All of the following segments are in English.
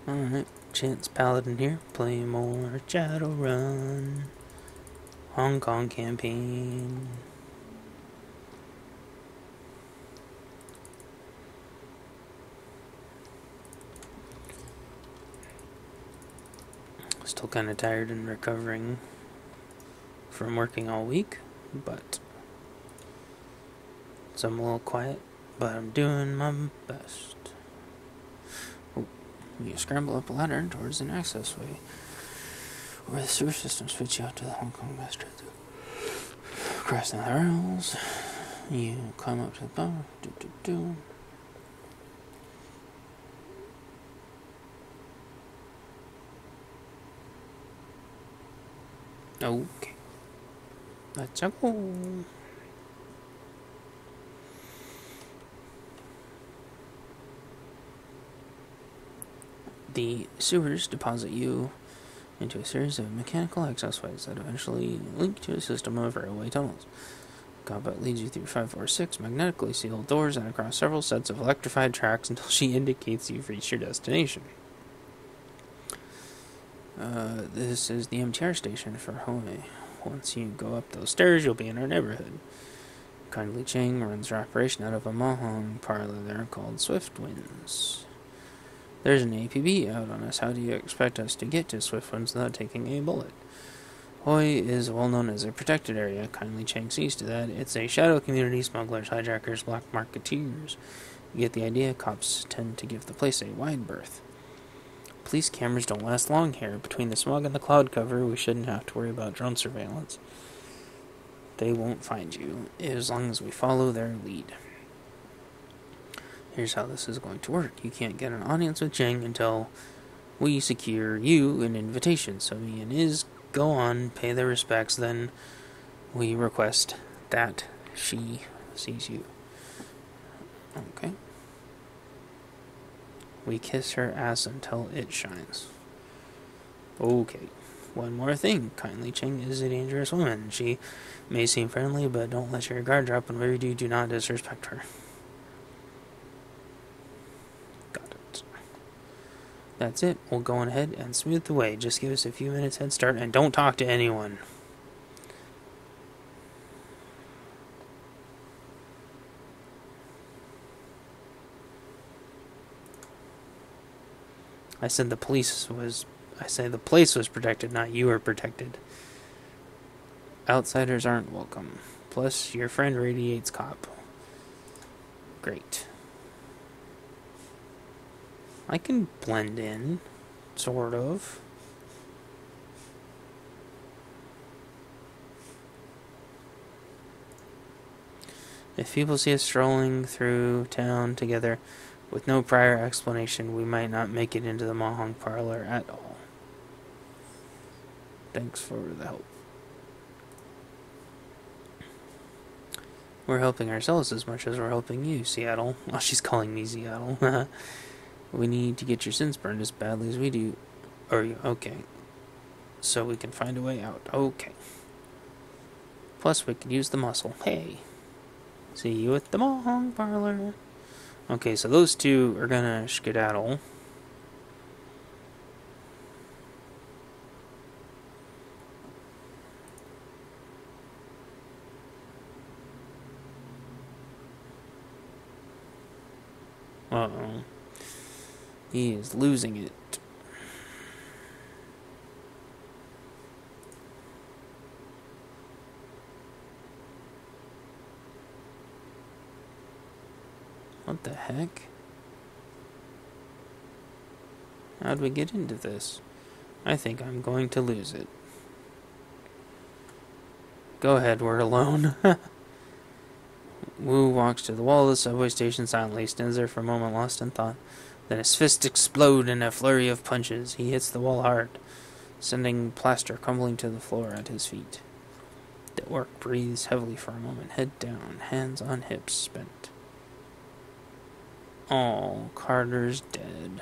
Alright, Chance Paladin here. Play more Shadowrun. Hong Kong campaign. Still kind of tired and recovering from working all week, but so I'm a little quiet, but I'm doing my best. You scramble up a ladder towards an access way, where the sewer system switch you out to the Hong Kong bus trade. Crossing the rails, you climb up to the bottom. Okay, let's go. The sewers deposit you into a series of mechanical access ways that eventually link to a system of railway tunnels. Combat leads you through 546 magnetically sealed doors and across several sets of electrified tracks until she indicates you've reached your destination. This is the MTR station for Hoi. Once you go up those stairs, you'll be in our neighborhood. Kindly Ching runs her operation out of a Mahong parlor there called Swift Winds. There's an APB out on us. How do you expect us to get to Swift Winds without taking a bullet? Hoi is well known as a protected area. Kindly Chang sees to that. It's a shadow community, smugglers, hijackers, black marketeers. You get the idea. Cops tend to give the place a wide berth. Police cameras don't last long here. Between the smog and the cloud cover, we shouldn't have to worry about drone surveillance. They won't find you, as long as we follow their lead. Here's how this is going to work. You can't get an audience with Cheng until we secure you an invitation. So me and Iz go on, pay their respects, then we request that she sees you. Okay. We kiss her ass until it shines. Okay. One more thing. Kindly Cheng is a dangerous woman. She may seem friendly, but don't let your guard drop. Whenever you do not disrespect her. That's it. We'll go on ahead and smooth the way. Just give us a few minutes head start and don't talk to anyone. I said the place was protected, not you were protected. Outsiders aren't welcome. Plus, your friend radiates cop. Great. I can blend in, sort of. If people see us strolling through town together with no prior explanation, we might not make it into the Mahong parlor at all. Thanks for the help. We're helping ourselves as much as we're helping you, Seattle. Oh, she's calling me Seattle. We need to get your sins burned as badly as we do. Okay. So we can find a way out. Okay. Plus, we could use the muscle. Hey. See you at the Mahong parlor. Okay, so those two are gonna skedaddle. Uh-oh. He is losing it. What the heck? How'd we get into this? I think I'm going to lose it. Go ahead, we're alone. Wu walks to the wall of the subway station silently, stands there for a moment lost in thought. Then his fists explode in a flurry of punches. He hits the wall hard, sending plaster crumbling to the floor at his feet. The orc breathes heavily for a moment, head down, hands on hips, spent. Oh, Carter's dead.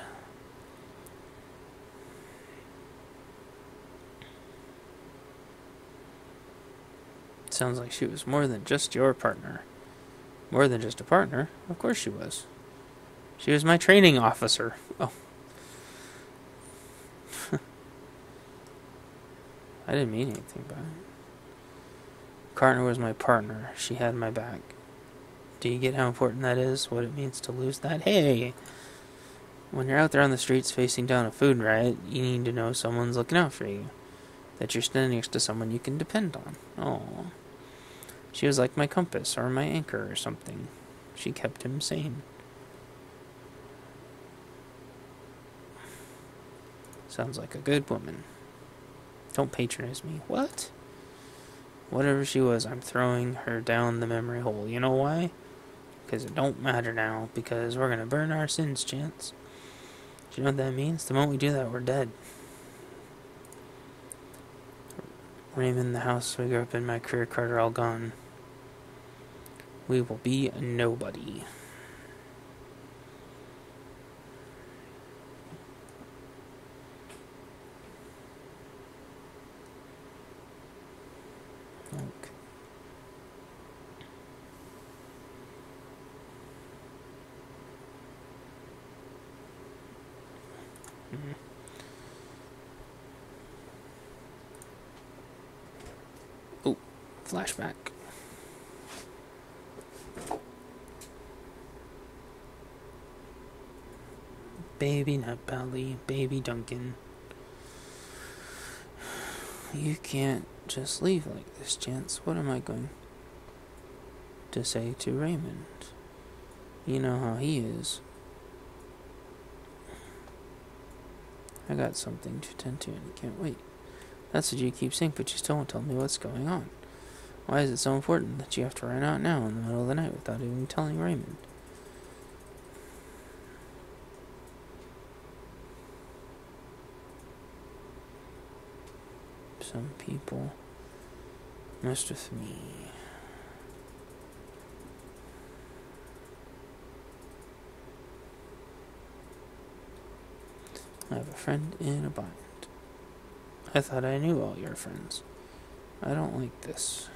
Sounds like she was more than just your partner. More than just a partner? Of course she was. She was my training officer. Oh. I didn't mean anything by it. Partner was my partner. She had my back. Do you get how important that is? What it means to lose that? Hey! When you're out there on the streets facing down a food riot, you need to know someone's looking out for you. That you're standing next to someone you can depend on. Oh. She was like my compass or my anchor or something. She kept him sane. Sounds like a good woman. Don't patronize me. What? Whatever she was, I'm throwing her down the memory hole. You know why? Because it don't matter now. Because we're going to burn our sins, Chance. Do you know what that means? The moment we do that, we're dead. Raymond, the house we grew up in, my career, Carter, all gone. We will be a nobody. Okay. Oh, flashback. Baby Nutbelly, baby Duncan. You can't just leave like this, Chance. What am I going to say to Raymond? You know how he is. I got something to attend to and I can't wait. That's what you keep saying, but you still won't tell me what's going on. Why is it so important that you have to run out now in the middle of the night without even telling Raymond? Some people messed with me. I have a friend in a bind. I thought I knew all your friends. I don't like this.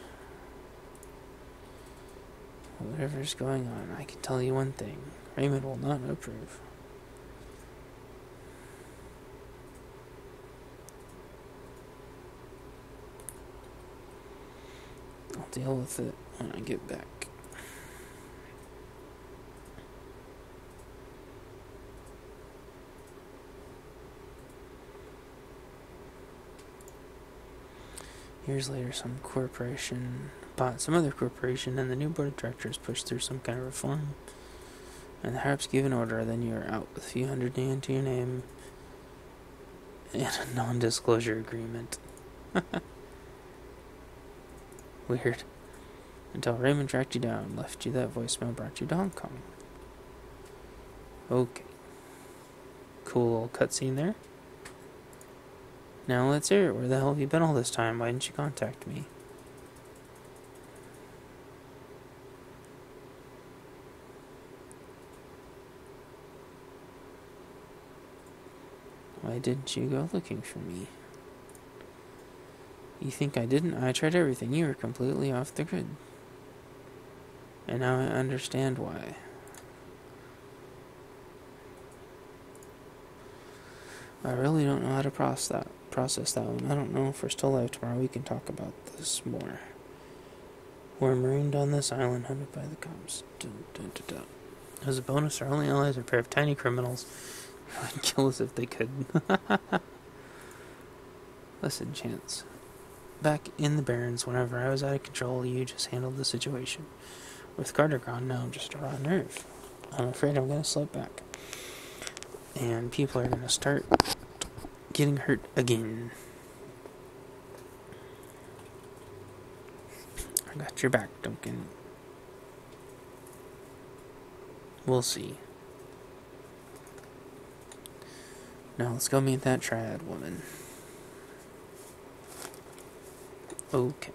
Whatever's going on, I can tell you one thing. Raymond will not approve. I'll deal with it when I get back. Years later, some corporation bought some other corporation, and the new board of directors pushed through some kind of reform. And the higher-ups gave an order, then you were out with a few hundred grand to your name and a non-disclosure agreement. Weird. Until Raymond tracked you down, left you that voicemail, brought you to Hong Kong. Okay. Cool little cutscene there. Now let's hear it. Where the hell have you been all this time? Why didn't you contact me? Why didn't you go looking for me? You think I didn't? I tried everything. You were completely off the grid. And now I understand why. I really don't know how to process that one. I don't know if we're still alive tomorrow. We can talk about this more. We're marooned on this island, hunted by the cops. Dun, dun, dun, dun. As a bonus, our only allies are a pair of tiny criminals who would kill us if they could. Listen, Chance. Back in the Barrens, whenever I was out of control, you just handled the situation. With Carter gone, now I'm just a raw nerve. I'm afraid I'm going to slip back. And people are going to start getting hurt again. I got your back, Duncan. We'll see. Now let's go meet that triad woman. Okay.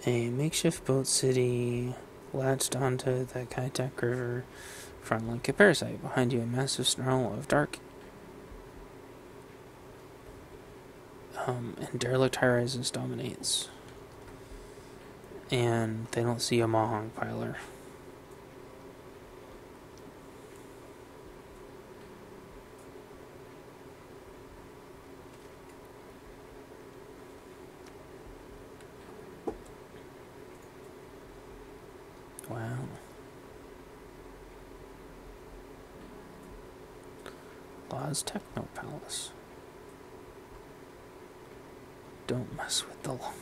A makeshift boat city latched onto the Kaitak River front like a parasite. Behind you, a massive snarl of dark And derelict high rises dominates. And they don't see a Mahong piler. Wow. Law's Techno Palace. Don't mess with the law.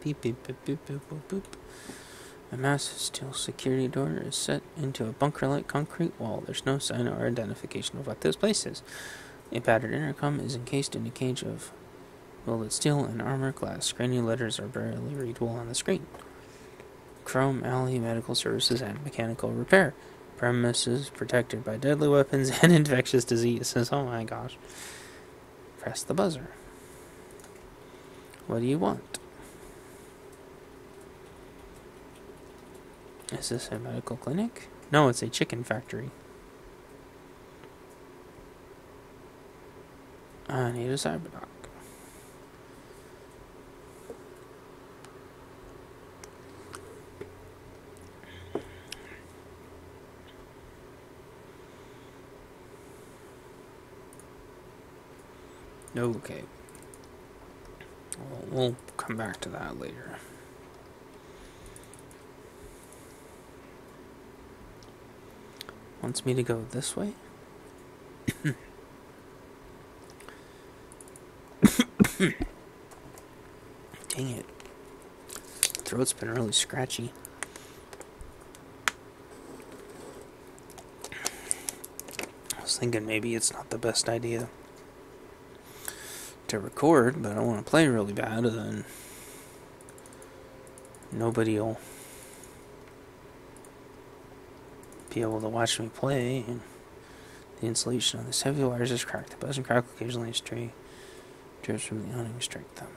Beep, beep, beep, beep, beep, boop, boop. A massive steel security door is set into a bunker-like concrete wall. There's no sign or identification of what this place is. A battered intercom is encased in a cage of welded steel and armor glass. Grainy letters are barely readable on the screen. Chrome Alley Medical Services and Mechanical Repair. Premises protected by deadly weapons and infectious diseases. Oh my gosh. Press the buzzer. What do you want? Is this a medical clinic? No, it's a chicken factory. I need a cyberdoc. Okay. Well, we'll come back to that later. Wants me to go this way? Dang it. Throat's been really scratchy. I was thinking maybe it's not the best idea to record, but I want to play really bad, and then nobody will be able to watch me play. And the insulation on this heavy wires is cracked. The buzz and crackle occasionally stray drips from the awning strike them.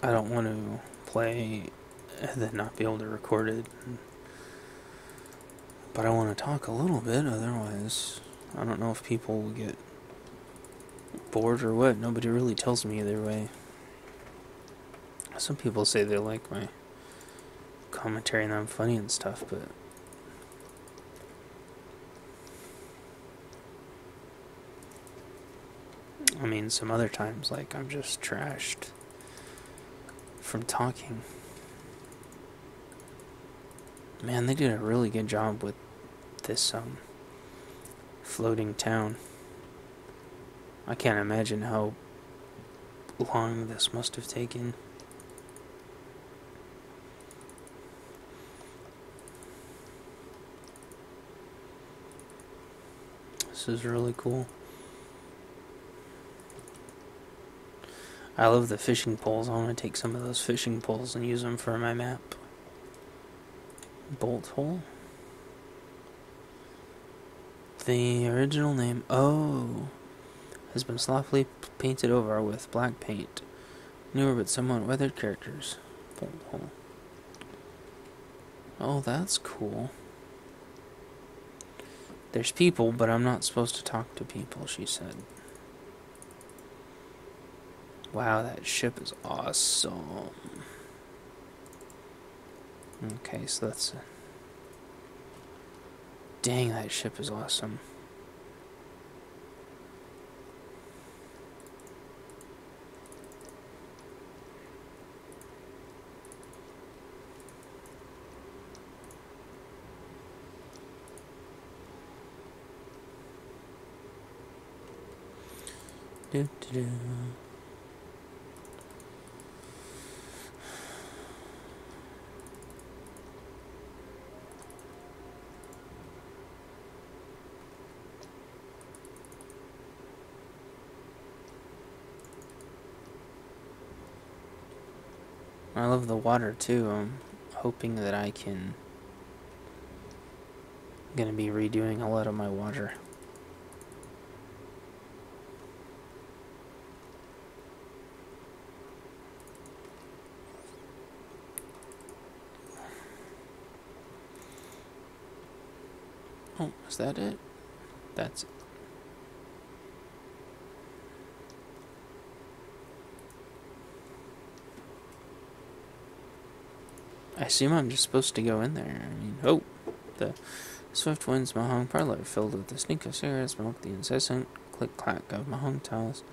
I don't want to play and then not be able to record it, but I want to talk a little bit, otherwise I don't know if people will get bored or what. Nobody really tells me either way. Some people say they like my commentary and I'm funny and stuff, but I mean, some other times, like, I'm just trashed from talking. Man, they did a really good job with this floating town. I can't imagine how long this must have taken. This is really cool. I love the fishing poles. I want to take some of those fishing poles and use them for my map. Bolt hole. The original name, has been sloppily painted over with black paint. Newer but somewhat weathered characters. Bolt hole. Oh, that's cool. There's people, but I'm not supposed to talk to people, she said. Wow, that ship is awesome. Okay, so that's... Dang, that ship is awesome. Do-do-do. I love the water too. I'm hoping that I can... gonna be redoing a lot of my water. Oh, is that it? That's it. I assume I'm just supposed to go in there. I mean, oh, the swift winds Mahong parlor filled with the stink of cigarette smoke, the incessant click-clack of Mahong tiles,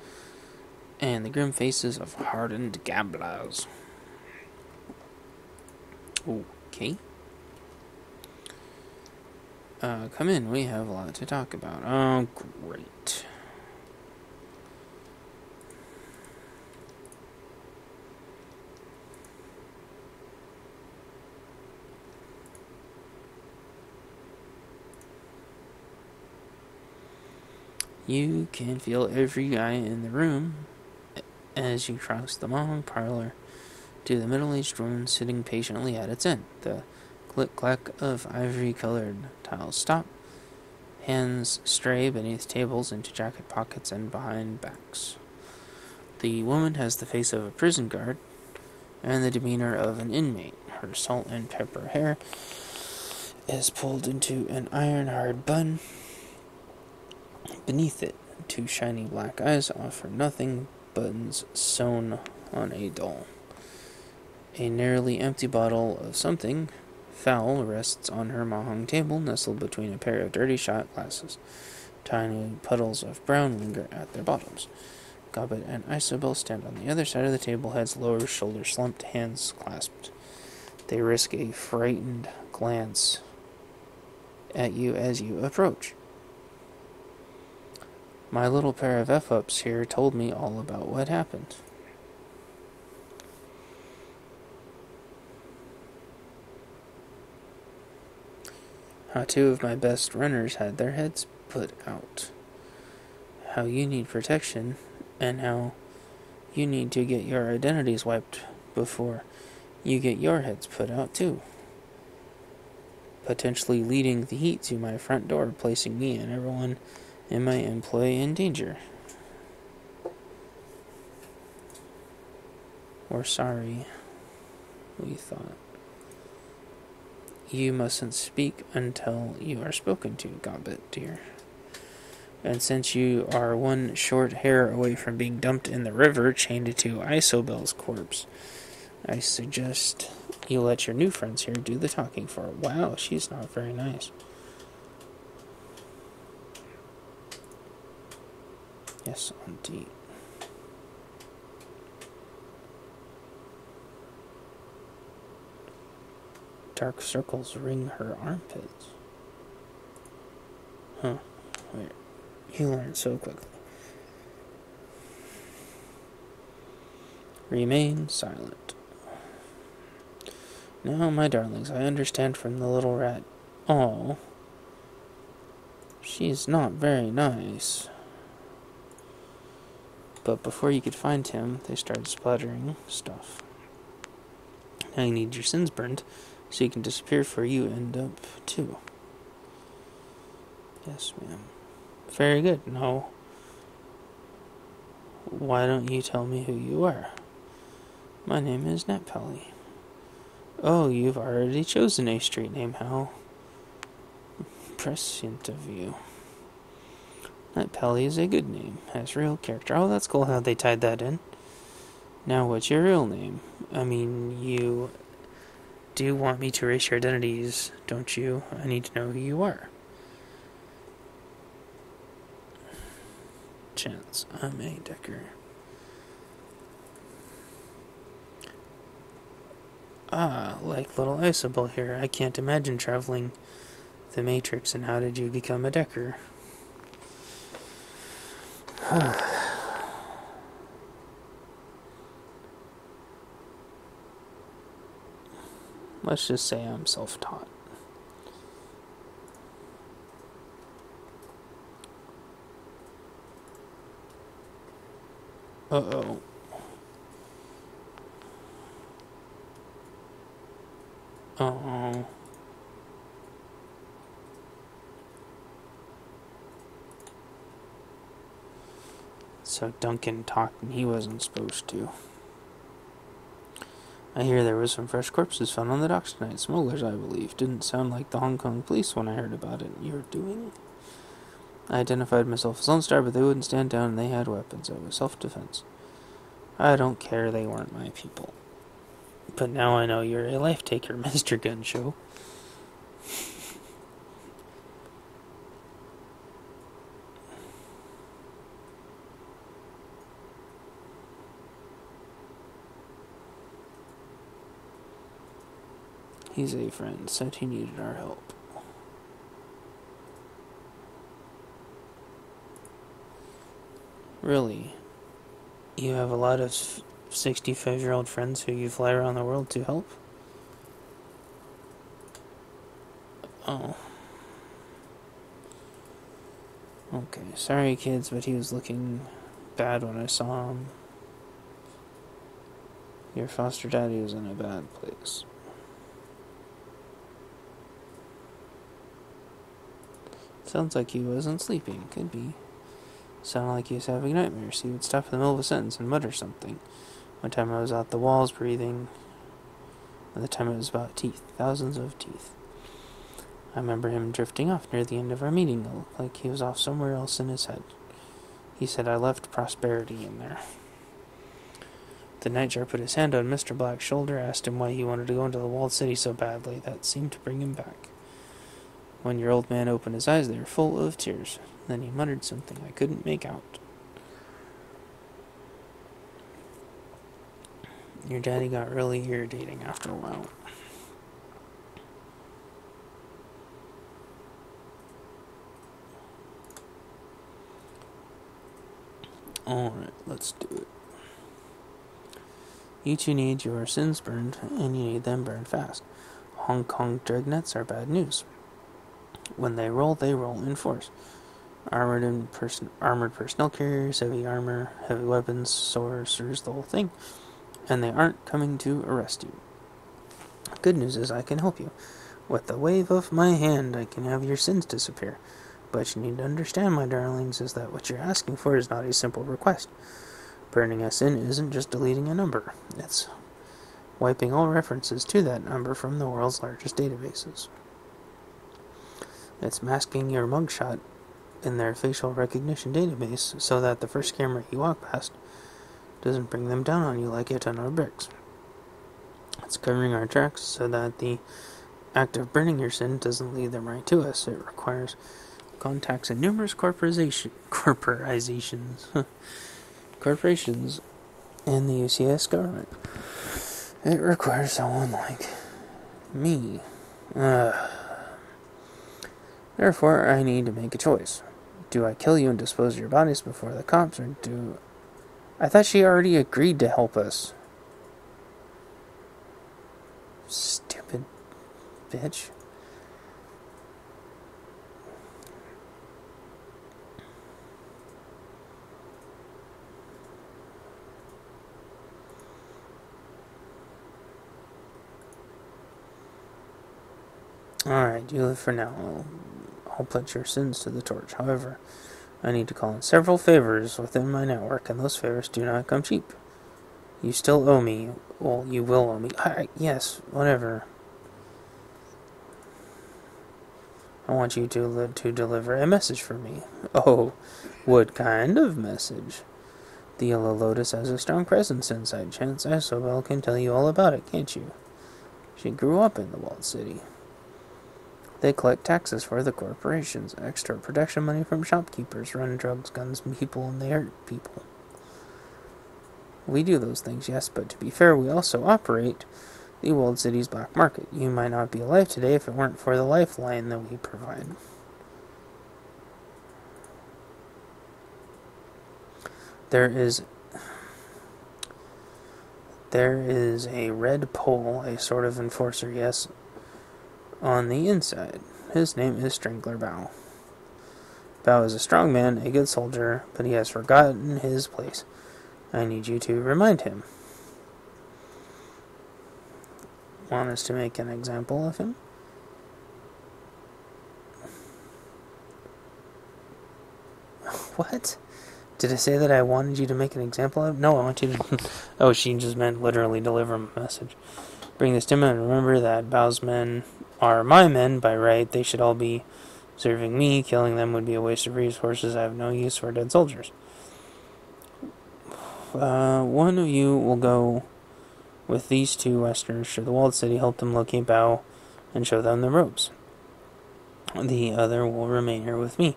and the grim faces of hardened gamblers. Okay. Come in, we have a lot to talk about. Oh, great. You can feel every guy in the room as you cross the Mahong parlor to the middle-aged woman sitting patiently at its end. The click-clack of ivory-colored tiles stop. Hands stray beneath tables into jacket pockets and behind backs. The woman has the face of a prison guard and the demeanor of an inmate. Her salt and pepper hair is pulled into an iron-hard bun. Beneath it, two shiny black eyes offer nothing buttons sewn on a doll. A nearly empty bottle of something foul rests on her Mahong table, nestled between a pair of dirty shot glasses. Tiny puddles of brown linger at their bottoms. Gobbet and Isobel stand on the other side of the table, heads lower, shoulders slumped, hands clasped. They risk a frightened glance at you as you approach. My little pair of F-ups here told me all about what happened. How two of my best runners had their heads put out. How you need protection, and how you need to get your identities wiped before you get your heads put out too. Potentially leading the heat to my front door, placing me and everyone in my employ in danger. We're sorry, we thought. You mustn't speak until you are spoken to, Gobbet, dear. And since you are one short hair away from being dumped in the river, chained to Isobel's corpse, I suggest you let your new friends here do the talking for her. Wow, she's not very nice. Yes, indeed. Dark circles ring her armpits. Huh. Wait. You learn so quickly. Remain silent. Now, my darlings, I understand from the little rat. Oh, she's not very nice. But before you could find him, they started splattering stuff. Now you need your sins burned, so you can disappear before you end up too. Yes, ma'am. Very good. Now, why don't you tell me who you are? My name is Natpally. Oh, you've already chosen a street name. How prescient of you. Natpally is a good name. Has real character. Oh, that's cool how they tied that in. Now, what's your real name? I mean, you do want me to erase your identities, don't you? I need to know who you are. Chance, I'm a Decker. Ah, like little Isobel here. I can't imagine traveling the Matrix, and how did you become a Decker? Let's just say I'm self-taught. Uh-oh. Oh. So Duncan talked and he wasn't supposed to. I hear there was some fresh corpses found on the docks tonight. Smugglers, I believe. Didn't sound like the Hong Kong police when I heard about it. You're doing? I identified myself as Lone Star, but they wouldn't stand down and they had weapons. It was self-defense. I don't care, they weren't my people. But now I know you're a life taker, Mr. Gun Show. He's a friend, said he needed our help. Really? You have a lot of 65-year-old friends who you fly around the world to help? Oh. Okay, sorry kids, but he was looking bad when I saw him. Your foster daddy was in a bad place. Sounds like he wasn't sleeping. Could be. Sounded like he was having nightmares. He would stop in the middle of a sentence and mutter something. One time I was out the walls breathing. Another time it was about teeth. Thousands of teeth. I remember him drifting off near the end of our meeting. It looked like he was off somewhere else in his head. He said I left prosperity in there. The nightjar put his hand on Mr. Black's shoulder, asked him why he wanted to go into the walled city so badly. That seemed to bring him back. When your old man opened his eyes, they were full of tears. Then he muttered something I couldn't make out. Your daddy got really irritating after a while. Alright, let's do it. You two need your sins burned, and you need them burned fast. Hong Kong dragnets are bad news. When they roll in force. Armored personnel carriers, heavy armor, heavy weapons, sorcerers, the whole thing. And they aren't coming to arrest you. Good news is I can help you. With the wave of my hand, I can have your sins disappear. But you need to understand, my darlings, is that what you're asking for is not a simple request. Burning a sin isn't just deleting a number. It's wiping all references to that number from the world's largest databases. It's masking your mugshot in their facial recognition database so that the first camera you walk past doesn't bring them down on you like a ton of bricks. It's covering our tracks so that the act of burning your sin doesn't lead them right to us. It requires contacts in numerous corporations and the UCS government. It requires someone like me. Therefore, I need to make a choice. Do I kill you and dispose of your bodies before the cops, or do... I thought she already agreed to help us. Stupid bitch. Alright, you live for now. I'll put your sins to the torch. However, I need to call in several favors within my network, and those favors do not come cheap. You still owe me. Well, you will owe me. Yes, whatever. I want you to deliver a message for me. Oh, what kind of message? The Yellow Lotus has a strong presence inside. Chance Isobel can tell you all about it, can't you? She grew up in the walled city. They collect taxes for the corporations, extort protection money from shopkeepers, run drugs, guns, people, and they hurt people. We do those things, yes, but to be fair, we also operate the walled city's black market. You might not be alive today if it weren't for the lifeline that we provide. There is a red pole, a sort of enforcer, yes, on the inside. His name is Strangler Bao. Bao is a strong man, a good soldier, but he has forgotten his place. I need you to remind him. want us to make an example of him? What? Did I say that I wanted you to make an example of him? No, I want you to... Oh, she just meant literally deliver him a message. Bring this to him and remember that Bao's men are my men by right. They should all be serving me. Killing them would be a waste of resources. I have no use for dead soldiers. One of you will go with these two Westerners to the walled city, help them locate Bao, and show them the ropes. The other will remain here with me.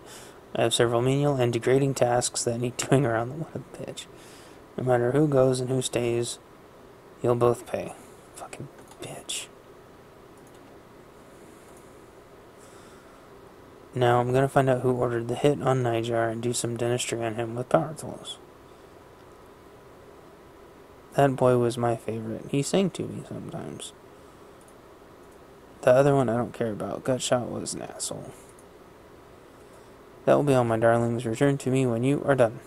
I have several menial and degrading tasks that need doing around the wood pitch. No matter who goes and who stays, you'll both pay. Fucking bitch. Now I'm gonna find out who ordered the hit on Nijar and do some dentistry on him with power tools. That boy was my favorite. He sang to me sometimes. The other one I don't care about. Gutshot was an asshole. That will be all, my darlings. Return to me when you are done.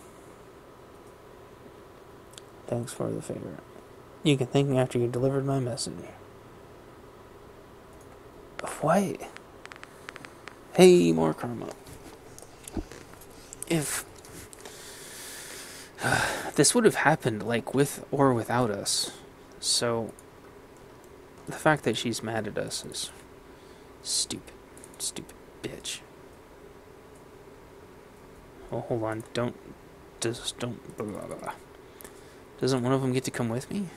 Thanks for the favor. You can thank me after you delivered my message. What? Hey, more karma. If... this would have happened, like, with or without us. So, the fact that she's mad at us is stupid. Stupid bitch. Oh, hold on. Don't... Blah, blah, blah. Doesn't one of them get to come with me?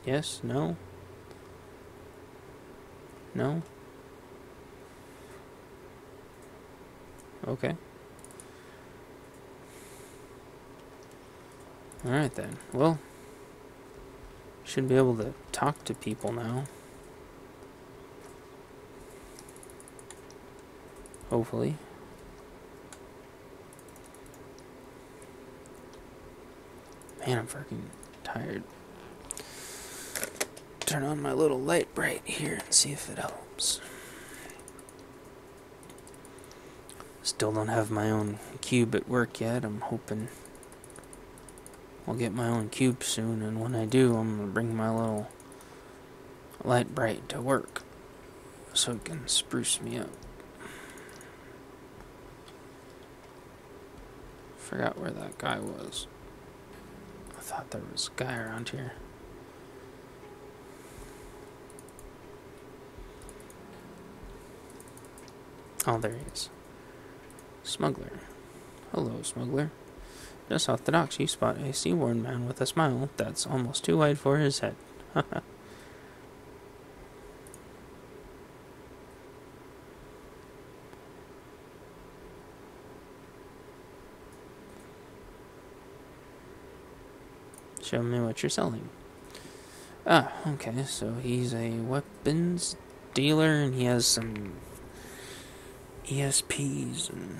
Yes? No? No? Okay. Alright then. Well, should be able to talk to people now. Hopefully. Man, I'm freaking tired. Turn on my little light bright here and see if it helps. Still don't have my own cube at work yet. I'm hoping I'll get my own cube soon, and when I do, I'm gonna bring my little light bright to work so it can spruce me up. Forgot where that guy was. I thought there was a guy around here. Oh, there he is. Smuggler. Hello, smuggler. Just off the docks, you spot a seaworn man with a smile that's almost too wide for his head. Haha. Show me what you're selling. Ah, okay, so he's a weapons dealer and he has some ESPs and...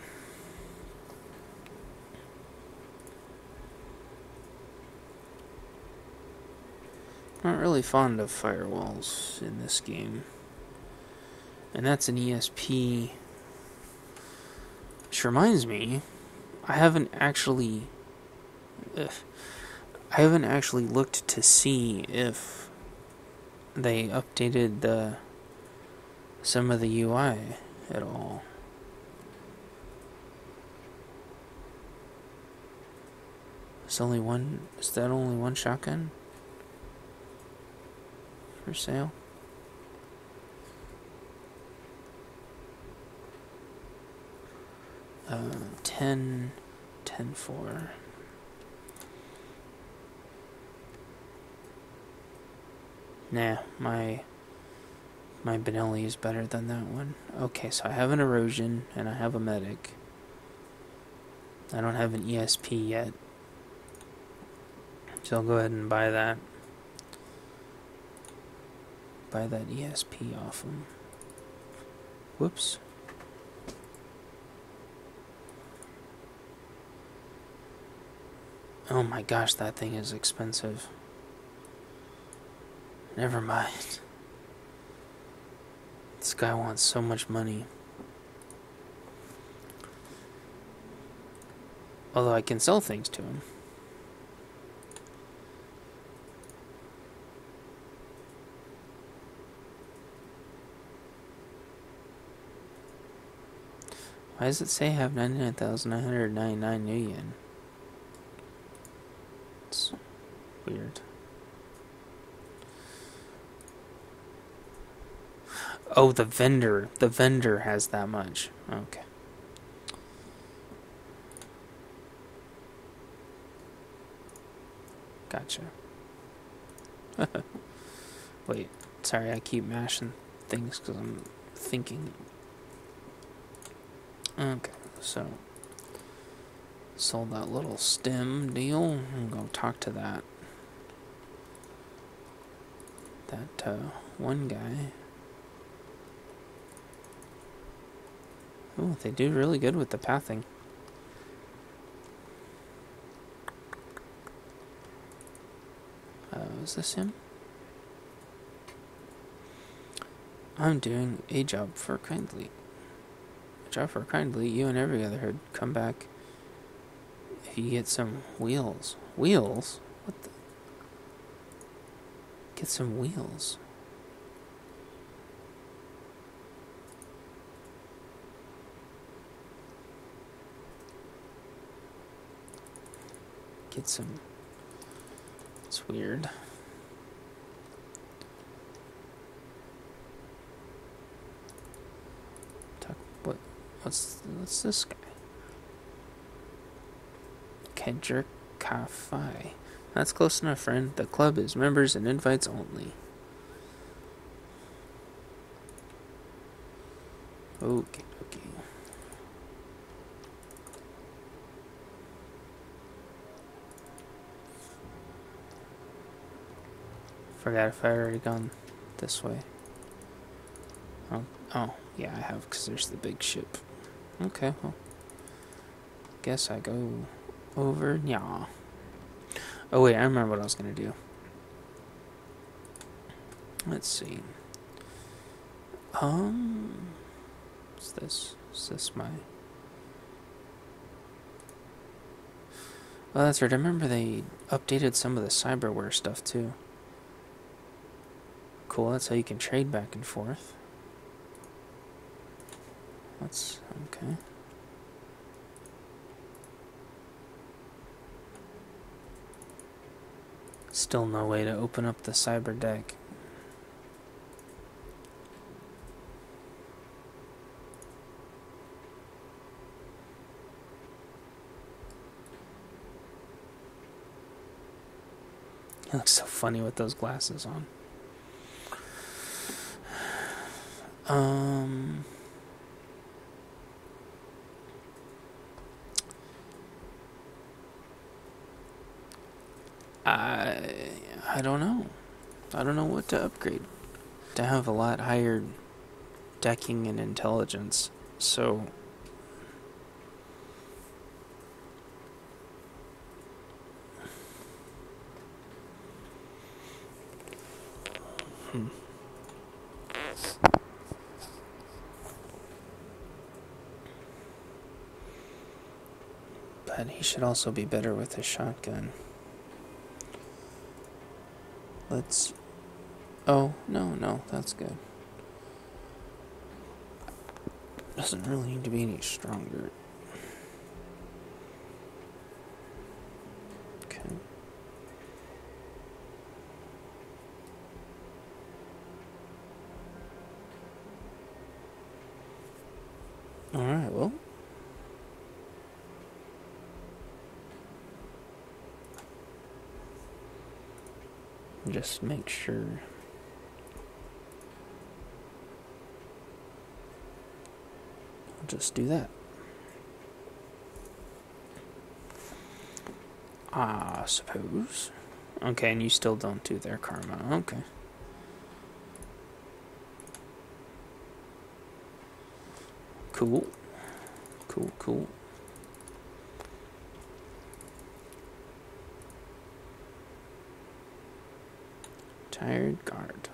Not really fond of firewalls in this game. And that's an ESP. Which reminds me, I haven't actually looked to see if they updated some of the UI at all. Is that only one shotgun for sale? Uh, 10-4. Nah, my Benelli is better than that one. Okay, so I have an erosion and I have a medic. I don't have an ESP yet. So I'll go ahead and buy that. Buy that ESP off him. Whoops. Oh my gosh, that thing is expensive. Never mind. This guy wants so much money. Although I can sell things to him. Why does it say I have 99,999 new yen? It's weird. Oh, the vendor. The vendor has that much. Okay. Gotcha. Wait. Sorry, I keep mashing things because I'm thinking. Okay, so sold that little stem deal. I'm gonna talk to that one guy. Oh, they do really good with the pathing. Is this him? I'm doing a job for kindly. A job for kindly. You and every other hood come back if you get some wheels. Wheels? What the? Get some wheels. Get some. It's weird. What's this guy? Kedger Cafe. That's close enough, friend. The club is members and invites only. Okay. Forgot if I already gone this way. Oh, yeah, I have, because there's the big ship. Okay, well, guess I go over. Yeah. Oh wait, I remember what I was gonna do. Let's see. What's this? Is this my? Oh, that's right. I remember they updated some of the cyberware stuff too. Cool. That's how you can trade back and forth. That's okay. Still no way to open up the cyber deck. He looks so funny with those glasses on. I don't know. I don't know what to upgrade. To have a lot higher decking and intelligence, so but he should also be better with his shotgun. Let's... Oh, no, that's good. Doesn't really need to be any stronger. Okay. Alright, well. Just make sure. I'll just do that. I suppose. Okay, and you still don't do their karma. Okay. Cool. Cool. Tired guard.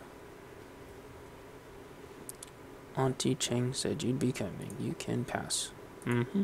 Auntie Cheng said you'd be coming. You can pass. Mm-hmm.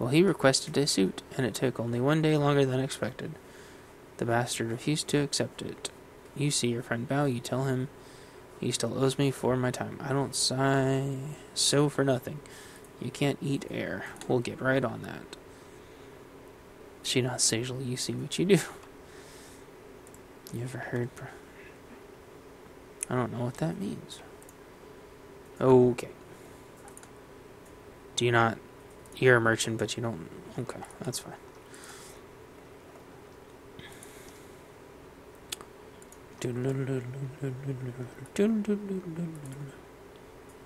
Well, he requested a suit, and it took only 1 day longer than expected. The bastard refused to accept it. You see your friend Bao, you tell him he still owes me for my time. I don't sew for nothing. You can't eat air. We'll get right on that. She nods sagely. You see what you do. You ever heard... I don't know what that means. Okay. Do you not... You're a merchant, but you don't... Okay, that's fine.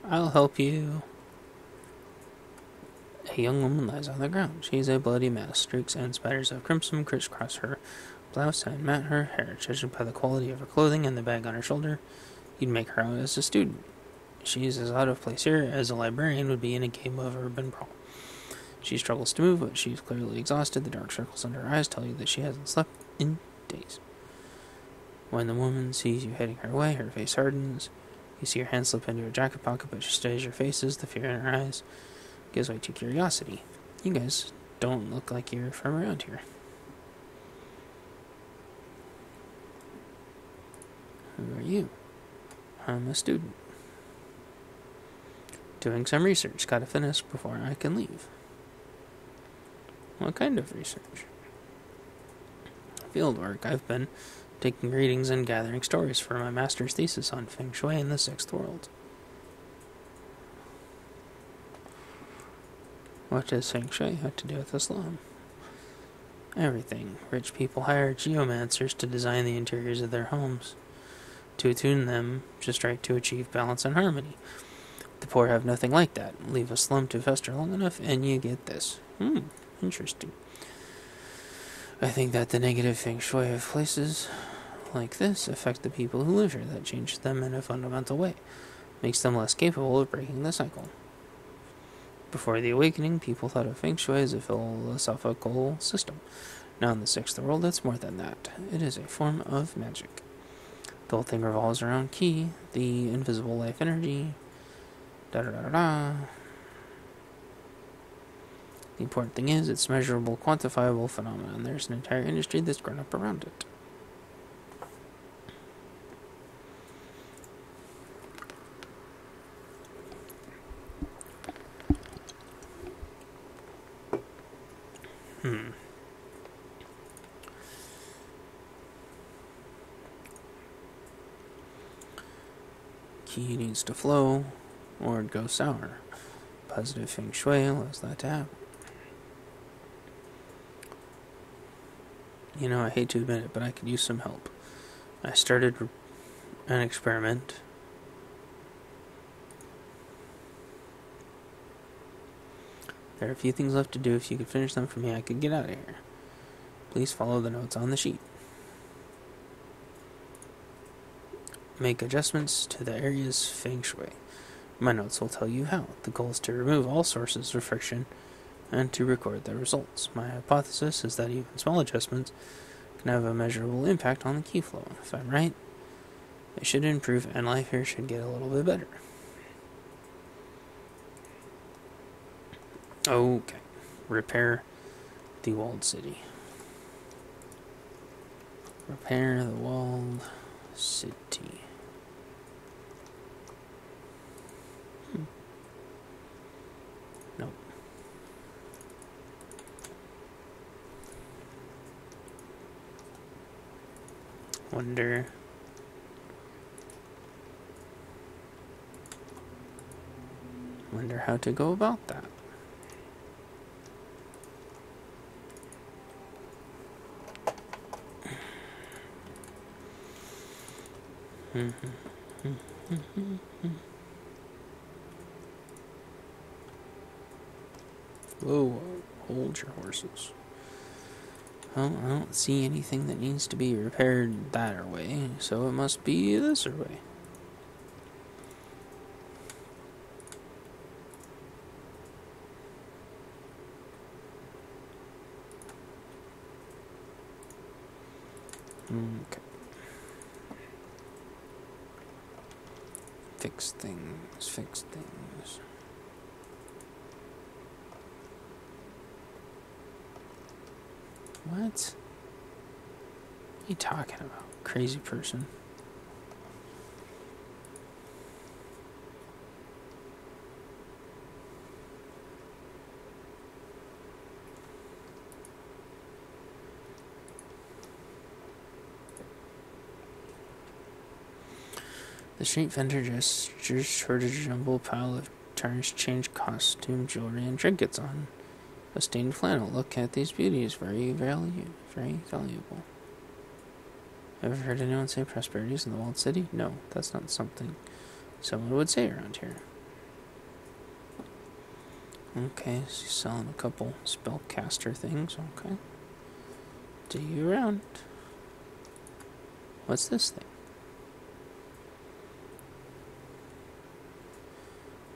I'll help you. A young woman lies on the ground. She is a bloody mess. Streaks and spatters of crimson crisscross her blouse and mat her hair. Judging by the quality of her clothing and the bag on her shoulder, you'd make her out as a student. She is as out of place here as a librarian would be in a game of urban brawl. She struggles to move, but she is clearly exhausted. The dark circles under her eyes tell you that she hasn't slept in days. When the woman sees you heading her way, her face hardens. You see her hand slip into her jacket pocket, but she studies your faces. The fear in her eyes gives way to curiosity. You guys don't look like you're from around here. Who are you? I'm a student. Doing some research. Gotta finish before I can leave. What kind of research? Field work. I've been taking readings and gathering stories for my master's thesis on Feng Shui in the Sixth World. What does Feng Shui have to do with Islam? Everything. Rich people hire geomancers to design the interiors of their homes, to attune them just right to achieve balance and harmony. The poor have nothing like that. Leave a slum to fester long enough, and you get this. Interesting. I think that the negative Feng Shui of places like this affect the people who live here. That changes them in a fundamental way. Makes them less capable of breaking the cycle. Before the awakening, people thought of Feng Shui as a philosophical system. Now in the Sixth World, it's more than that. It is a form of magic. The whole thing revolves around Qi, the invisible life energy. Da-da-da-da-da. The important thing is, it's measurable, quantifiable phenomenon. There's an entire industry that's grown up around it. Qi needs to flow, or it goes sour. Positive Feng Shui allows that to happen. You know, I hate to admit it, but I could use some help. I started an experiment. There are a few things left to do. If you could finish them for me, I could get out of here. Please follow the notes on the sheet. Make adjustments to the area's Feng Shui. My notes will tell you how. The goal is to remove all sources of friction and to record the results. My hypothesis is that even small adjustments can have a measurable impact on the Qi flow. If I'm right, it should improve and life here should get a little bit better. Okay. Repair the walled city. Repair the walled city. Nope. Wonder how to go about that. Whoa, hold your horses. Well, I don't see anything that needs to be repaired that way, so it must be this way. Okay. Fix things. What? What are you talking about, crazy person? The street vendor gestures toward a jumbled pile of tarnished change, costume, jewelry, and trinkets on a stained flannel. Look at these beauties, very valuable. Ever heard anyone say prosperity's in the walled city? No, that's not something someone would say around here. Okay, so she's selling a couple spellcaster things. Okay. Do you around? What's this thing?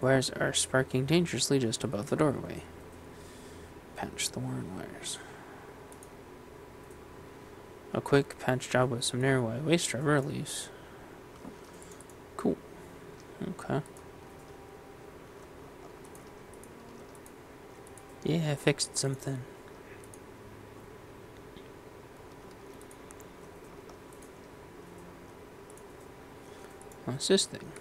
Wires are sparking dangerously just above the doorway. Patch the worn wires. A quick patch job with some narrow waste rubber leaves. Cool. Okay. Yeah, I fixed something. What's this thing?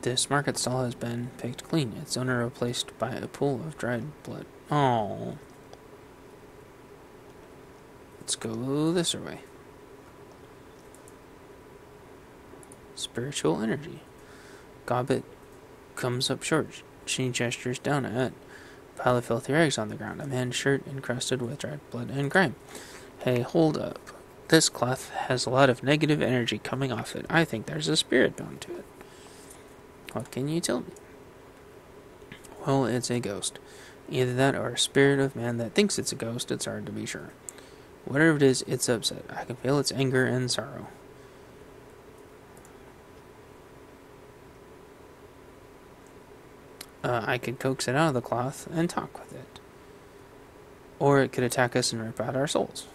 This market stall has been picked clean, its owner replaced by a pool of dried blood. Oh. Let's go this way. Spiritual energy. Gobbet comes up short. She gestures down at a pile of filthy rags on the ground. A man's shirt encrusted with dried blood and grime. Hey, hold up. This cloth has a lot of negative energy coming off it. I think there's a spirit bound to it. What can you tell me? Well, it's a ghost. Either that or a spirit of man that thinks it's a ghost. It's hard to be sure. Whatever it is, it's upset. I can feel its anger and sorrow. I could coax it out of the cloth and talk with it. Or it could attack us and rip out our souls.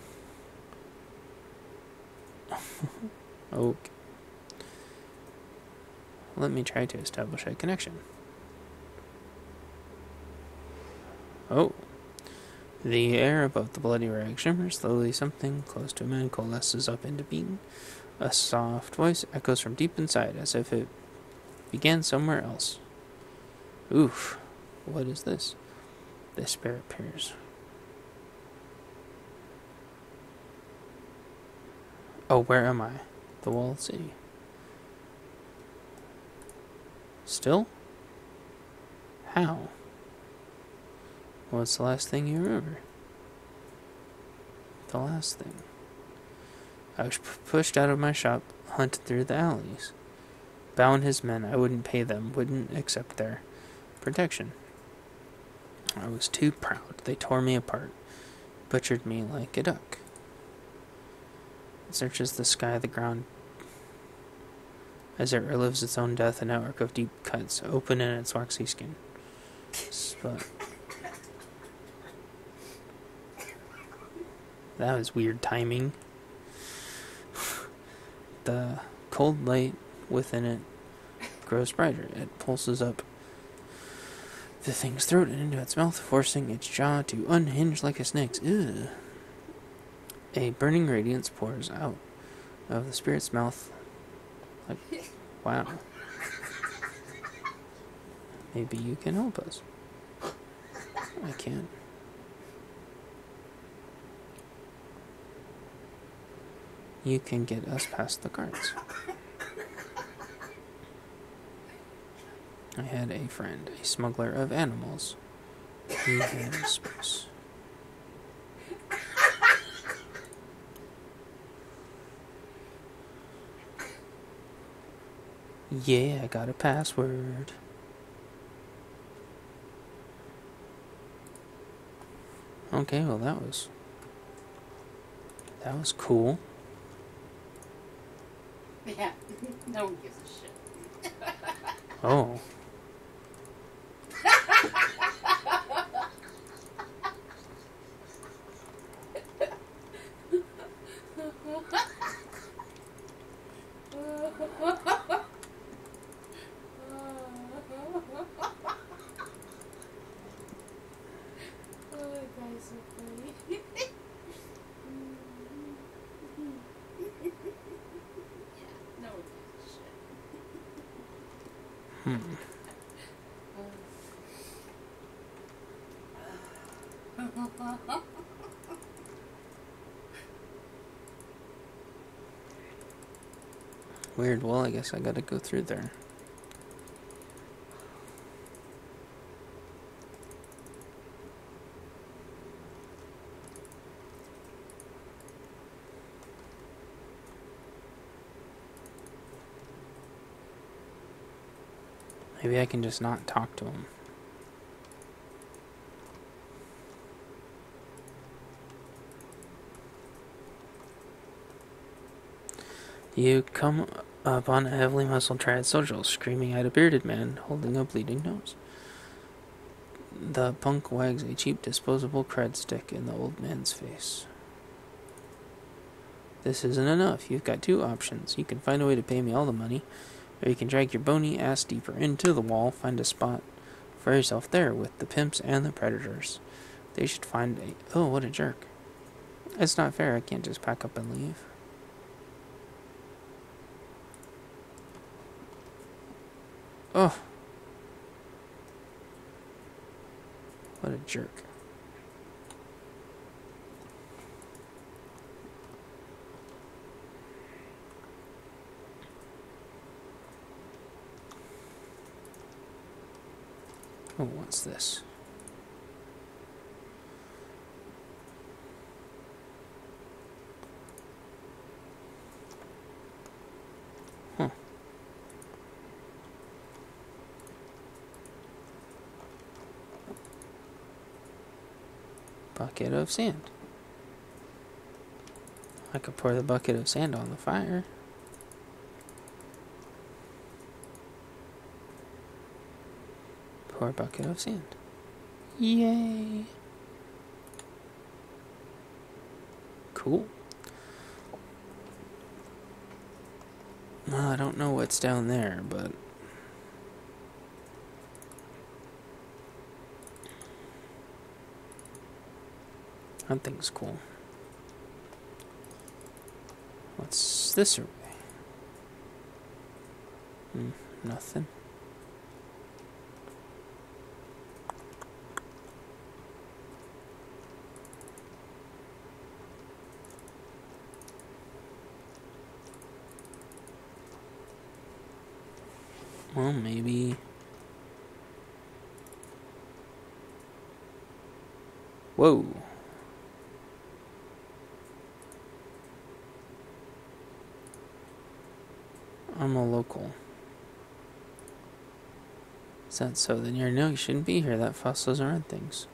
Okay. Let me try to establish a connection. Oh. The air above the bloody rag shimmers slowly. Something close to a man coalesces up into being. A soft voice echoes from deep inside, as if it began somewhere else. Oof. What is this? The spirit appears. Oh, where am I? The walled city. Still? How? What's the last thing you remember? The last thing. I was pushed out of my shop, hunted through the alleys. Bound his men. I wouldn't pay them, wouldn't accept their protection. I was too proud. They tore me apart, butchered me like a duck. It searches the sky, the ground, as it relives its own death, a network of deep cuts, open in its waxy skin. But that was weird timing. The cold light within it grows brighter. It pulses up the thing's throat and into its mouth, forcing its jaw to unhinge like a snake's. Ugh. A burning radiance pours out of the spirit's mouth. Like, wow. Maybe you can help us. I can't. You can get us past the guards. I had a friend, a smuggler of animals. He had a space. Yeah, I got a password. Okay, well that was cool. Yeah, no one gives a shit. Oh. Weird. Well, I guess I gotta go through there. Maybe I can just not talk to him. You come upon a heavily muscled triad social screaming at a bearded man holding a bleeding nose. The punk wags a cheap disposable cred stick in the old man's face. This isn't enough. You've got two options. You can find a way to pay me all the money, or you can drag your bony ass deeper into the wall, find a spot for yourself there with the pimps and the predators. They should find a... Oh, what a jerk. It's not fair. I can't just pack up and leave. Oh. What a jerk. Oh, what's this? Huh. Bucket of sand. I could pour the bucket of sand on the fire. Pour a bucket of sand. Yay! Cool. Well, I don't know what's down there, but... that thing's cool. What's this array? Nothing. Well, maybe... Whoa. I'm a local. Is that so? Then you shouldn't be here. That fuss doesn't run things.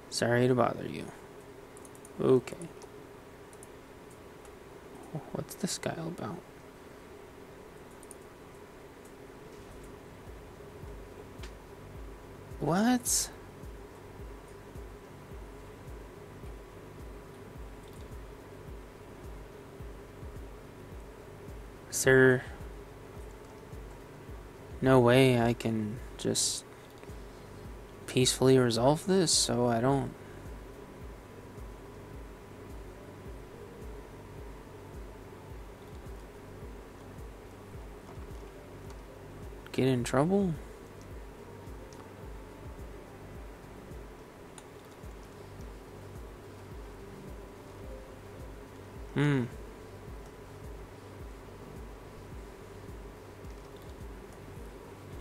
Sorry to bother you. Okay. What's this guy all about? What? Is there no way I can just peacefully resolve this so I don't get in trouble?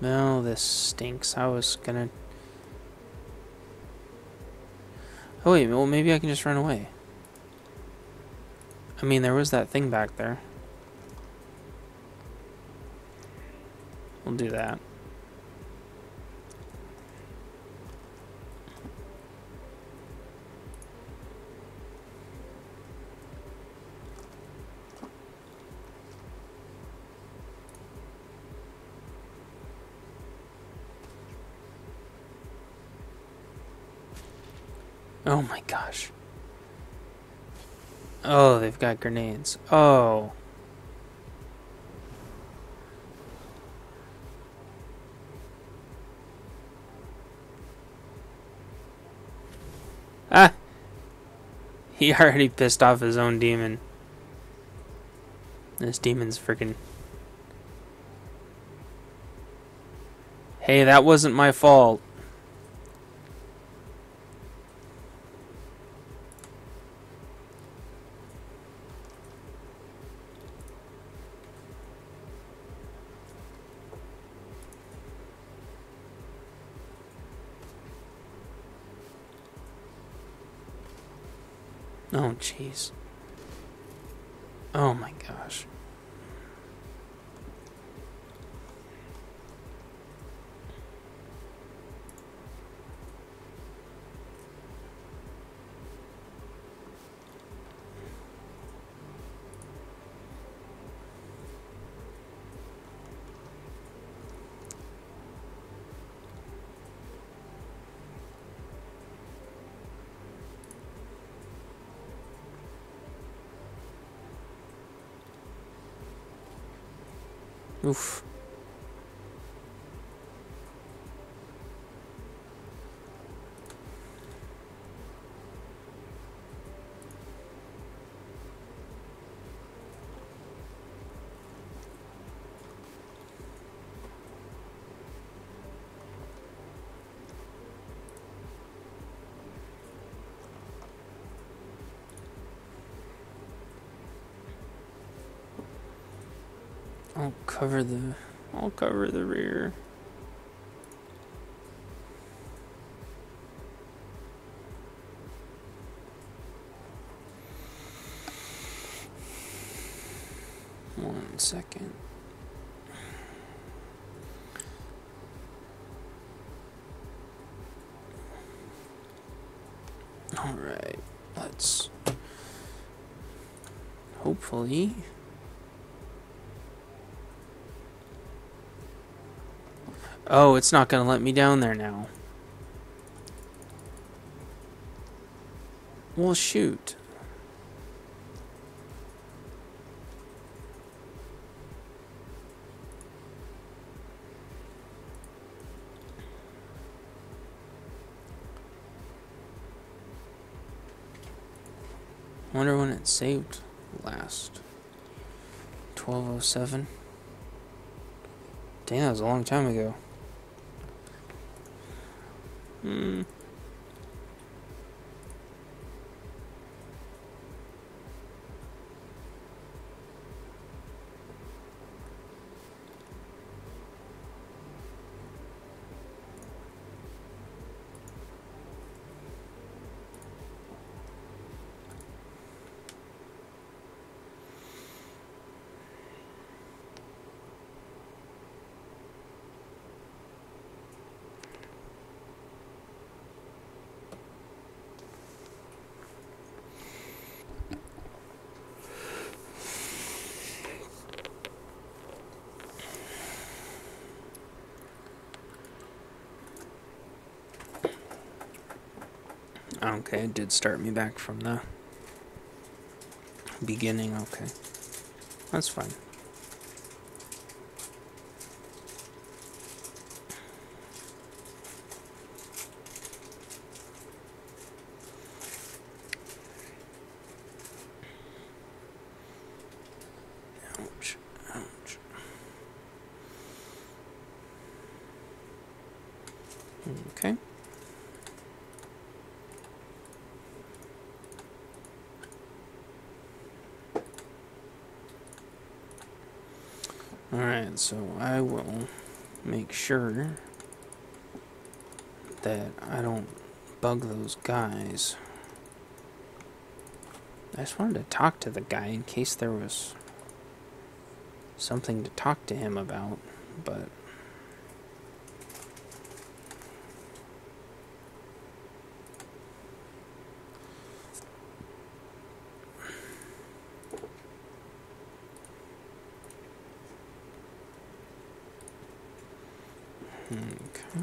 No, this stinks. I was gonna... Oh wait, well maybe I can just run away. I mean, there was that thing back there. We'll do that. Oh my gosh. Oh, they've got grenades. Oh. Ah! He already pissed off his own demon. This demon's freaking... Hey, that wasn't my fault. Oh, jeez. Oh my gosh. Oof. I'll cover the rear. One second. Alright, let's hopefully oh, it's not gonna let me down there now. Well, shoot. Wonder when it saved last. 12:07. Dang, that was a long time ago. Okay, it did start me back from the beginning. Okay, that's fine. Ouch, ouch. Okay. Alright, so I will make sure that I don't bug those guys. I just wanted to talk to the guy in case there was something to talk to him about, but... Okay.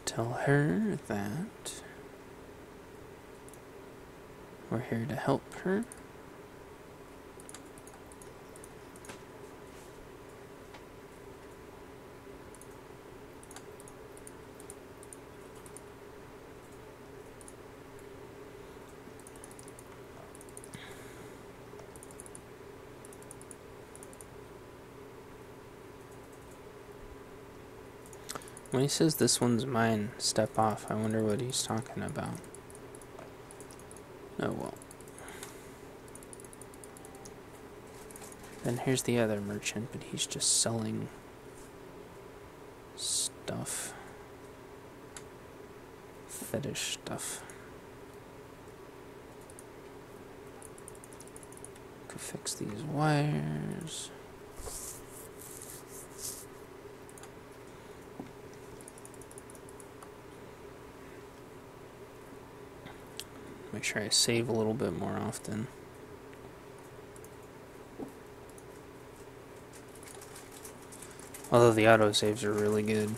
Tell her that We're here to help her. When he says this one's mine, step off, I wonder what he's talking about. Oh well. Then here's the other merchant, but he's just selling stuff. Fetish stuff. Could fix these wires. Make sure I save a little bit more often. Although the autosaves are really good.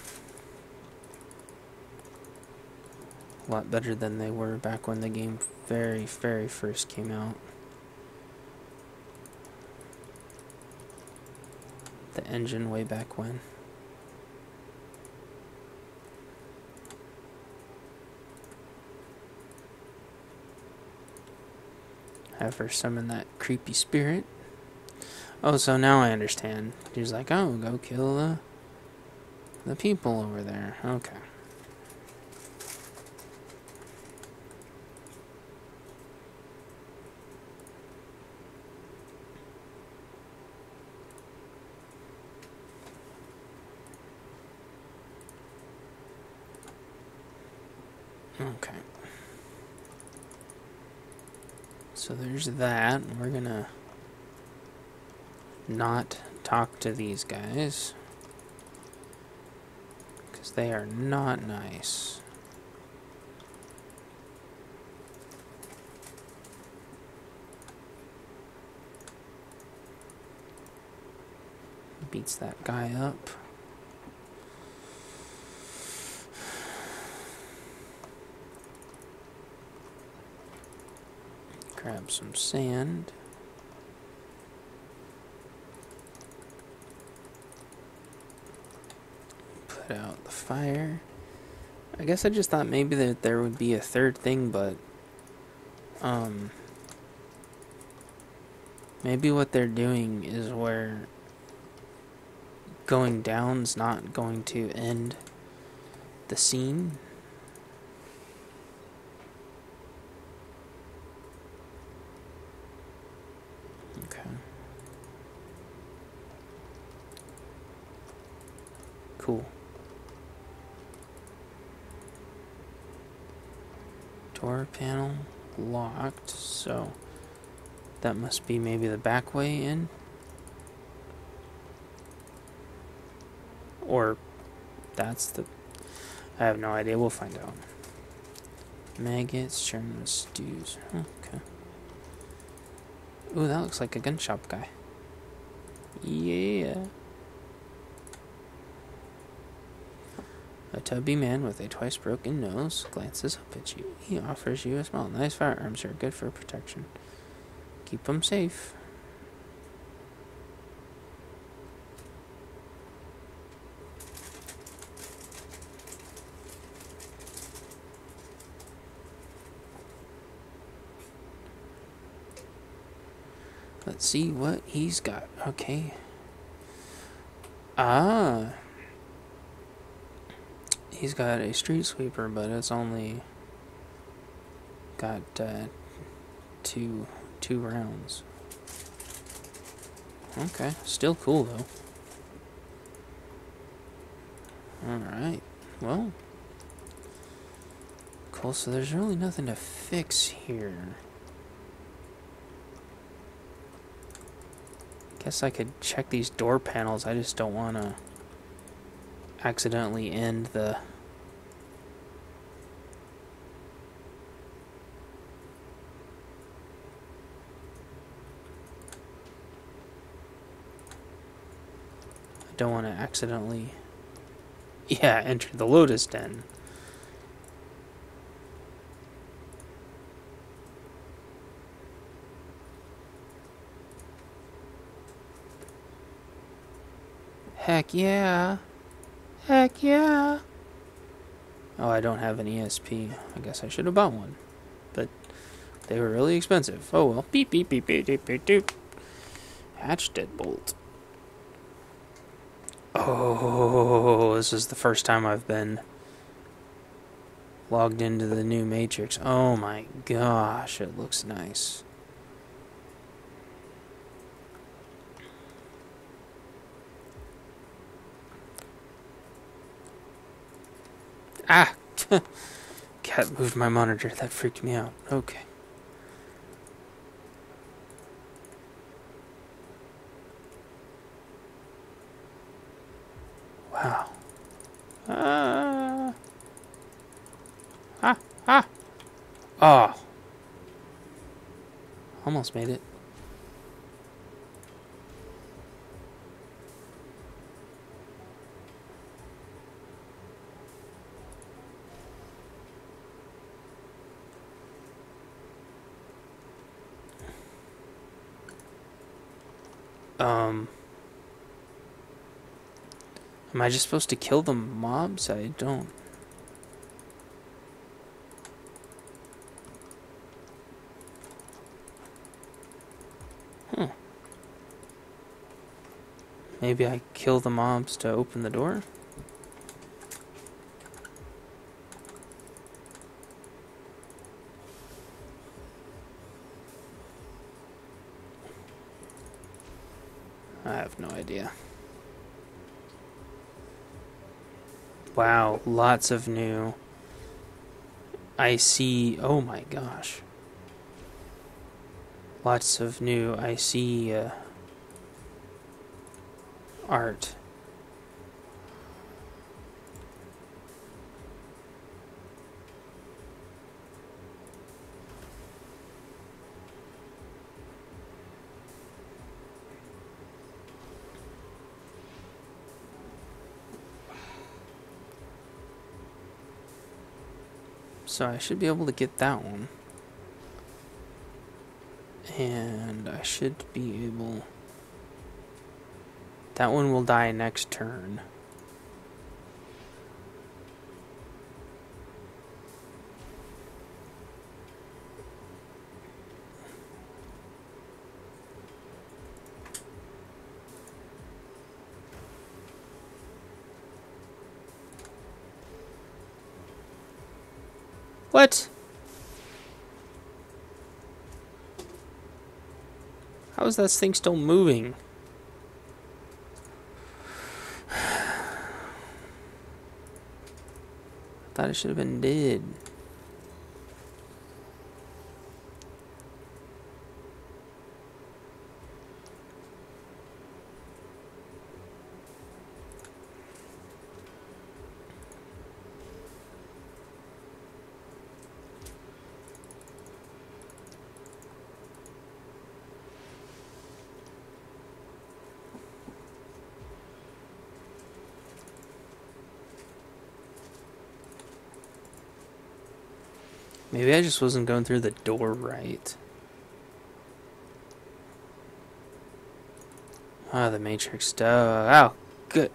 A lot better than they were back when the game very first came out. The engine way back when. Have her summon that creepy spirit. Oh, so now I understand. He's like, oh, go kill the people over there. Okay. Okay. So there's that. We're gonna not talk to these guys because they are not nice. Beats that guy up. Grab some sand. Put out the fire. I guess I just thought maybe that there would be a third thing, but maybe what they're doing is where going down's not going to end the scene. Okay. Cool. Door panel locked, so that must be maybe the back way in. Or that's the... I have no idea. We'll find out. Maggots, Sherman stews. Okay. Ooh, that looks like a gun shop guy. Yeah. A tubby man with a twice broken nose glances up at you. He offers you a smile. Nice firearms are good for protection. Keep them safe. Let's see what he's got. Okay. Ah. He's got a street sweeper, but it's only got two rounds. Okay. Still cool, though. Alright. Well. Cool. So there's really nothing to fix here. Guess I could check these door panels. I just don't want to accidentally end the... I don't want to accidentally... Yeah, enter the Lotus Den. Heck yeah. Heck yeah. Oh, I don't have an ESP. I guess I should have bought one. But they were really expensive. Oh well. Beep, beep, beep, beep, beep, beep, beep. Hatch deadbolt. Oh, this is the first time I've been logged into the new Matrix. Oh my gosh, it looks nice. Ah! Cat moved my monitor. That freaked me out. Okay. Wow. Ah! Ah! Ah! Oh! Almost made it. Am I just supposed to kill the mobs? I don't. Huh. Maybe I kill the mobs to open the door? I have no idea. Wow, lots of new. I see. Oh my gosh. Lots of new. I see art. So I should be able to get that one. And I should be able... That one will die next turn. What? How is that thing still moving? Thought it should have been dead. Maybe I just wasn't going through the door right. Ah, the Matrix stuff. Oh, good.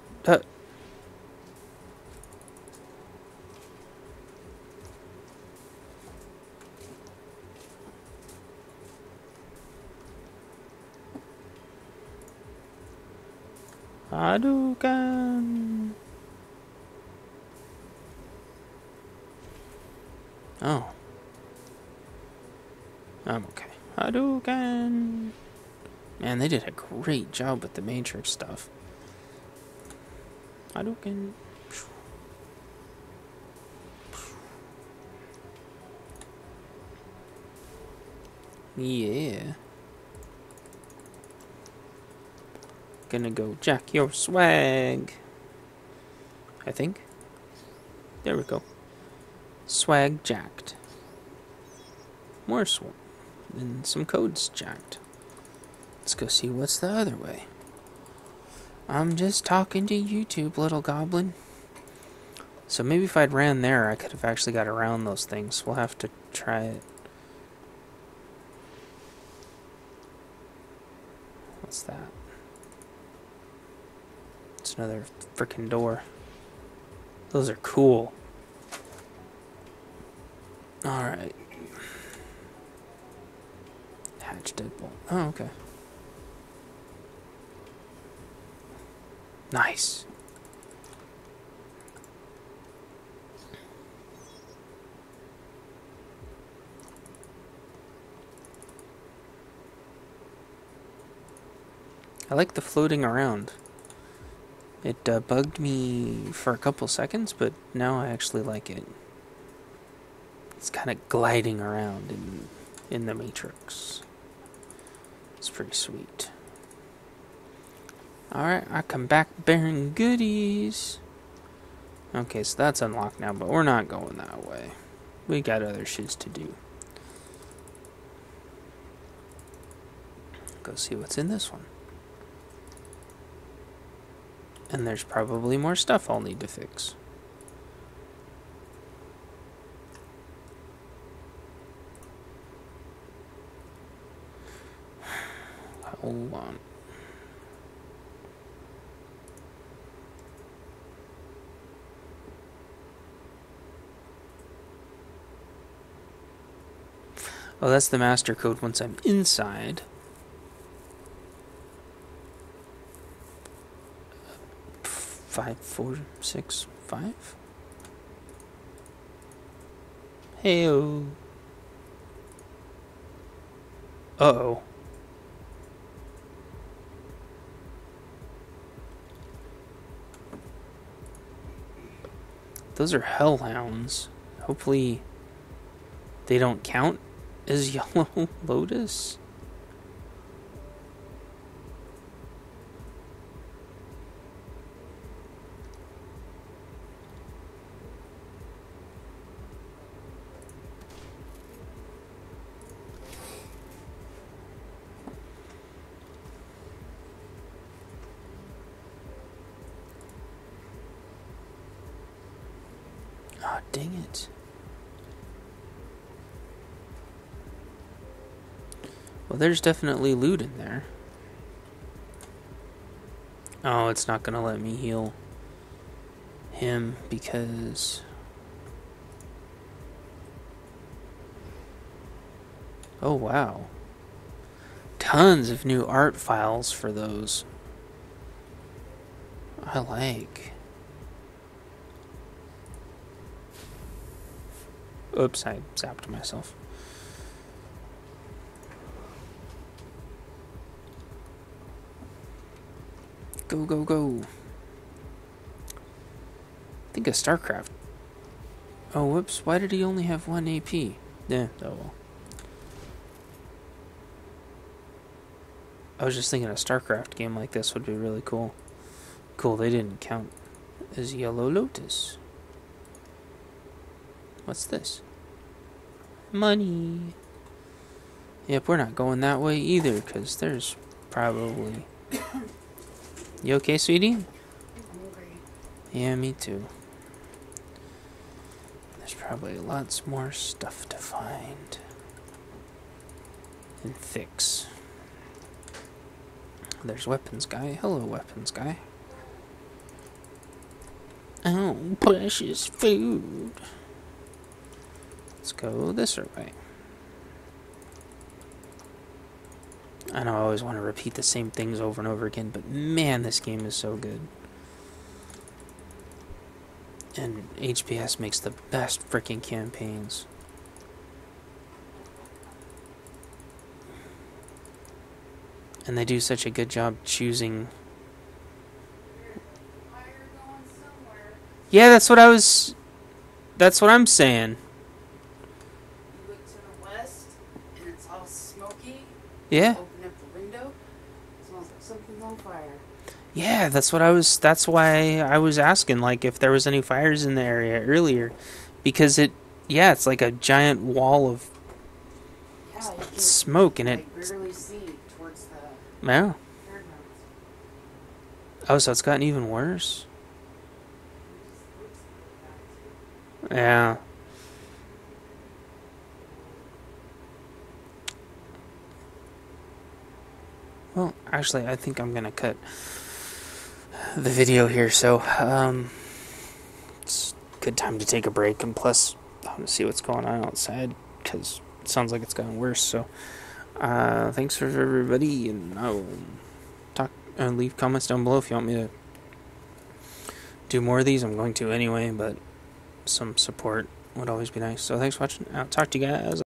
Hadouken. Oh. I'm okay. Hadouken. Man, they did a great job with the Matrix stuff. Hadouken. Yeah. Gonna go jack your swag. I think. There we go. Swag jacked. More swag. And some codes jacked. Let's go see what's the other way. I'm just talking to YouTube, little goblin. So maybe if I'd ran there, I could have actually got around those things. We'll have to try it. What's that? It's another freaking door. Those are cool. Alright. Hatch deadbolt. Oh, okay. Nice. I like the floating around. It bugged me for a couple seconds, but now I actually like it. It's kind of gliding around in the Matrix. It's pretty sweet. Alright, I come back bearing goodies. Okay, so that's unlocked now, but we're not going that way. We got other shits to do. Go see what's in this one. And there's probably more stuff I'll need to fix. Hold on. Oh, that's the master code once I'm inside. 5, 4, 6, 5. Heyo. Uh-oh. Those are hellhounds. Hopefully they don't count as Yellow Lotus. Oh, dang it. Well, there's definitely loot in there. Oh, it's not gonna let me heal him because... Oh, wow. Tons of new art files for those. I like. Oops, I zapped myself. Go, go, go. I think of StarCraft. Oh, whoops. Why did he only have 1 AP? Yeah, oh well. I was just thinking a StarCraft game like this would be really cool. Cool, they didn't count as Yellow Lotus. What's this? Money. Yep, we're not going that way either, because there's probably... You okay, sweetie? I'm hungry. Yeah, me too. There's probably lots more stuff to find and fix. There's weapons guy. Hello, weapons guy. Oh, precious food. Let's go this way. I know I always want to repeat the same things over and over again, but man, this game is so good. And HPS makes the best freaking campaigns. And they do such a good job choosing. Yeah, that's what I'm saying. You look to the west, and it's all smoky. Yeah. Open up the window. It smells like something's on fire. Yeah, that's why I was asking, like, if there was any fires in the area earlier. Because it's like a giant wall of Yeah, you can smoke, and it... barely see towards the Yeah. fairgrounds. Oh, so it's gotten even worse? Yeah. Well, actually, I think I'm gonna cut the video here. So it's a good time to take a break, and plus I want to see what's going on outside because it sounds like it's gotten worse. So thanks for everybody, and I'll leave comments down below if you want me to do more of these. I'm going to anyway, but some support would always be nice. So thanks for watching. I'll talk to you guys.